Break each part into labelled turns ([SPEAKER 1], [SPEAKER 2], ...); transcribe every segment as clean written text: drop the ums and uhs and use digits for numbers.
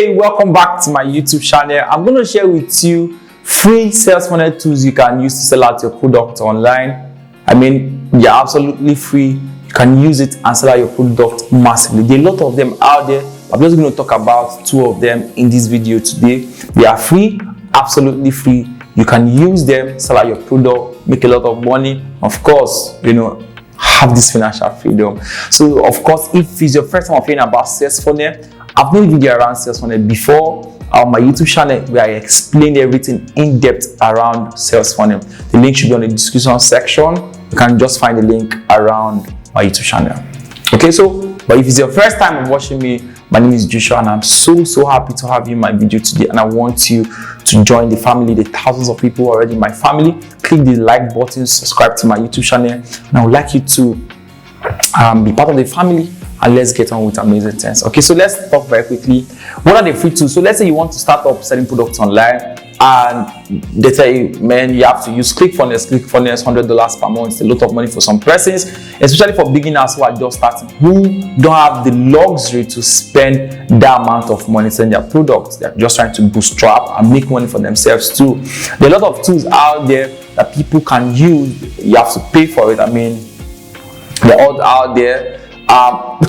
[SPEAKER 1] Hey, welcome back to my YouTube channel. I'm going to share with you free sales funnel tools you can use to sell out your product online. I mean, they're absolutely free. You can use it and sell out your product massively. There are a lot of them out there. I'm just going to talk about two of them in this video today. They are free, absolutely free. You can use them, sell out your product, make a lot of money. Of course, have this financial freedom. So, of course, if it's your first time of hearing about sales funnel, I've made a video around sales funnel before on my YouTube channel where I explained everything in depth around sales funnel. The link should be on the description section. You can just find the link around my YouTube channel. Okay, but if it's your first time of watching me, my name is Joshua and I'm so happy to have you in my video today, and I want you to join the family, the thousands of people already in my family. Click the like button, subscribe to my YouTube channel, and I would like you to be part of the family. And let's get on with amazing things. Okay, so let's talk very quickly. What are the free tools? So let's say you want to start up selling products online and they tell you, man, you have to use ClickFunnels, $100 per month. It's a lot of money for some persons, especially for beginners who are just starting, who don't have the luxury to spend that amount of money selling their products. They're just trying to bootstrap and make money for themselves too. There are a lot of tools out there that people can use. You have to pay for it. I mean, they're all out there.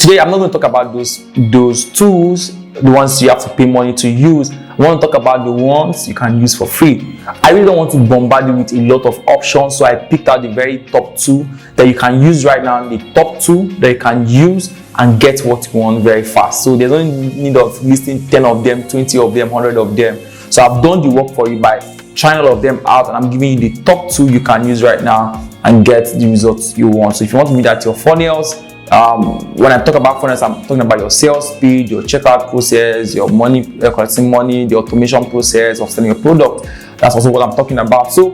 [SPEAKER 1] Today I'm not going to talk about those tools, the ones you have to pay money to use. I want to talk about the ones you can use for free. I really don't want to bombard you with a lot of options, so I picked out the very top two that you can use right now, the top two that you can use and get what you want very fast. So there's no need of listing 10 of them, 20 of them, 100 of them. So I've done the work for you by trying all of them out, and I'm giving you the top two you can use right now and get the results you want. So if you want to meet at your funnels, when I talk about funnels, I'm talking about your sales speed, your checkout process, your money, collecting money, the automation process of selling your product. That's also what I'm talking about. So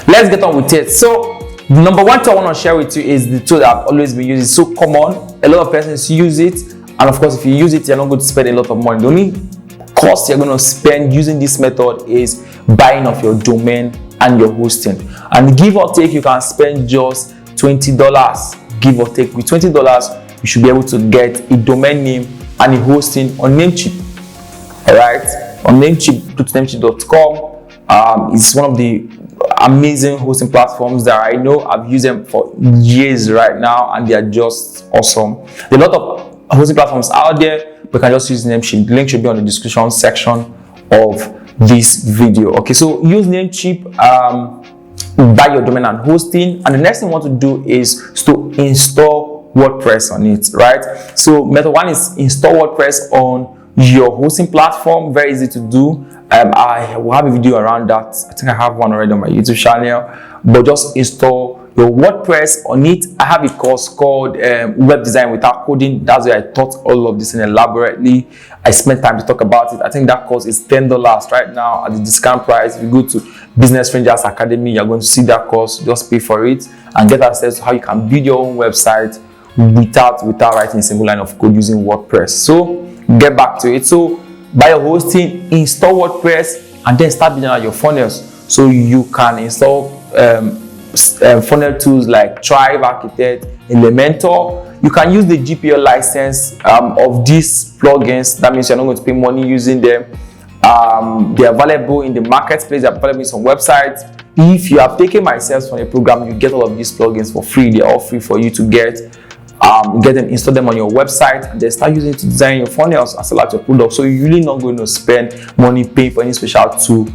[SPEAKER 1] let's get on with it. So the number one tool I want to share with you is the tool that I've always been using. It's so common. A lot of persons use it, and of course, if you use it, you're not going to spend a lot of money. The only cost you're going to spend using this method is buying of your domain and your hosting. And give or take, you can spend just $20. Give or take. With $20, you should be able to get a domain name and a hosting on Namecheap. All right, on Namecheap, go to namecheap.com. It's one of the amazing hosting platforms that I know. I've used them for years right now, and they are just awesome. There are a lot of hosting platforms out there, but you can just use Namecheap. The link should be on the description section of this video. Okay, so use Namecheap. Buy your domain and hosting, and the next thing you want to do is to install WordPress on it, right? So method one is install WordPress on your hosting platform. Very easy to do. I will have a video around that. I think I have one already on my YouTube channel, but just install your WordPress on it. I have a course called Web Design Without Coding. That's where I taught all of this in elaborately. I spent time to talk about it. I think that course is $10 right now at the discount price. If you go to Business Strangers Academy, you're going to see that course. Just pay for it and get access to how you can build your own website without writing a single line of code using WordPress. So get back to it. So buy your hosting, install WordPress, and then start building out your funnels. So you can install funnel tools like Thrive, Architect, Elementor. You can use the GPL license of these plugins. That means you're not going to pay money using them. They are available in the marketplace. They are available in some websites. If you have taken my sales funnel program, you get all of these plugins for free. They are all free for you to get. Get them, install them on your website, and then start using it to design your funnels and sell out your product. So you're really not going to spend money paying for any special tool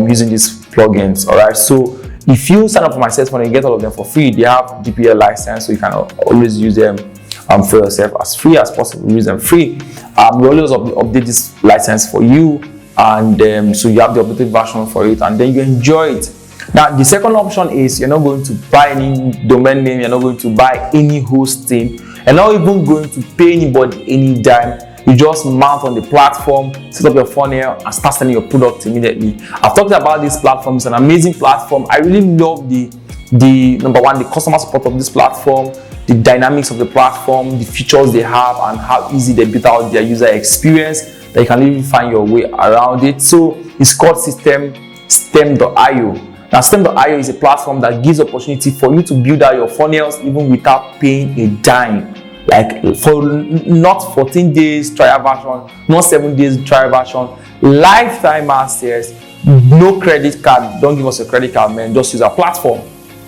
[SPEAKER 1] using these plugins. All right. So if you sign up for my sales funnel, you get all of them for free. They have GPL license, so you can always use them for yourself as free as possible. Use them free. We always update this license for you, and so you have the updated version for it, and then you enjoy it. Now, the second option is you're not going to buy any domain name, you're not going to buy any hosting, you're not even going to pay anybody any dime. You just mount on the platform, set up your funnel, and start selling your product immediately. I've talked about this platform. It's an amazing platform. I really love the number one, the customer support of this platform, the dynamics of the platform, the features they have, and how easy they build out their user experience, that you can really find your way around it. So it's called Stem.io. Now, Stem.io is a platform that gives opportunity for you to build out your funnels even without paying a dime. like for not 14 days trial version, not 7 days trial version, lifetime access, no credit card. Don't give us a credit card, man. Just use our platform.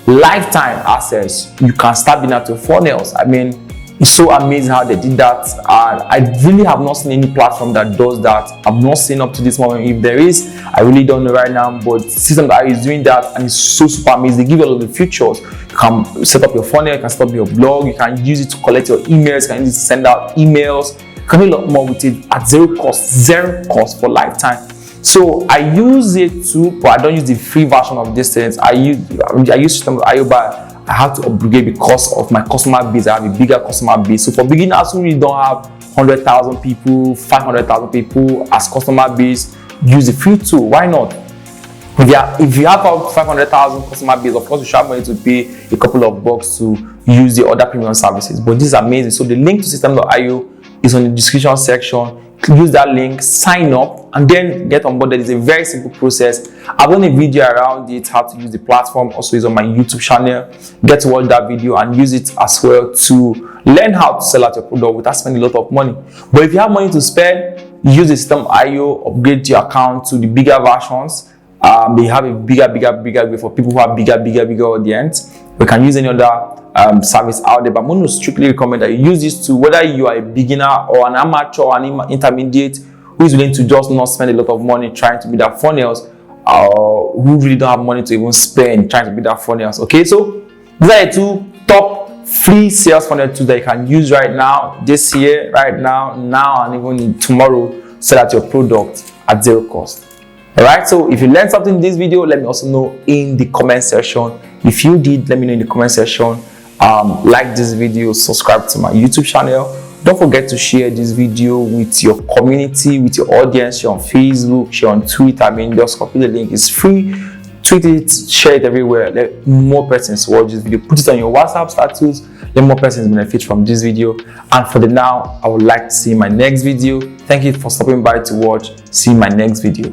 [SPEAKER 1] Lifetime access. You can start building out your funnels. I mean, it's so amazing how they did that, and I really have not seen any platform that does that. I've not seen up to this moment. If there is, I really don't know right now, but System.io is doing that, and it's so super amazing. They give you all of the features. You can set up your funnel, you can set up your blog, you can use it to collect your emails, you can use it to send out emails. You can do a lot more with it at zero cost for lifetime. So I use it too, but I don't use the free version of this things. I use System.io, but I have to upgrade because of my customer base. I have a bigger customer base. So for beginners who really don't have 100,000 people, 500,000 people as customer base, use the free tool. Why not? If you have 500,000 customer base, of course you should have money to pay a couple of bucks to use the other premium services. But this is amazing. So the link to System.io is on the description section. Use that link, sign up, and then get on board. It's a very simple process. I've done a video around it, how to use the platform. Also is on my YouTube channel. Get to watch that video and use it as well to learn how to sell out your product without spending a lot of money. But if you have money to spend, use the System.io, upgrade your account to the bigger versions. They have a bigger way for people who have bigger audience. We can use any other service out there, but I'm going to strictly recommend that you use this to, whether you are a beginner or an amateur or an intermediate who is willing to just not spend a lot of money trying to build their funnels, or who really don't have money to even spend trying to build their funnels. Okay, so these are the two top free sales funnel tools that you can use right now, this year, right now, and even tomorrow, sell out your product at zero cost. Alright, so if you learned something in this video, let me also know in the comment section. If you did, let me know in the comment section. Like this video, subscribe to my YouTube channel. Don't forget to share this video with your community, with your audience. Share on Facebook, share on Twitter. I mean, just copy the link. It's free. Tweet it, share it everywhere. Let more persons watch this video. Put it on your WhatsApp status. Let more persons benefit from this video. And for the now, I would like to see my next video. Thank you for stopping by to watch. See my next video.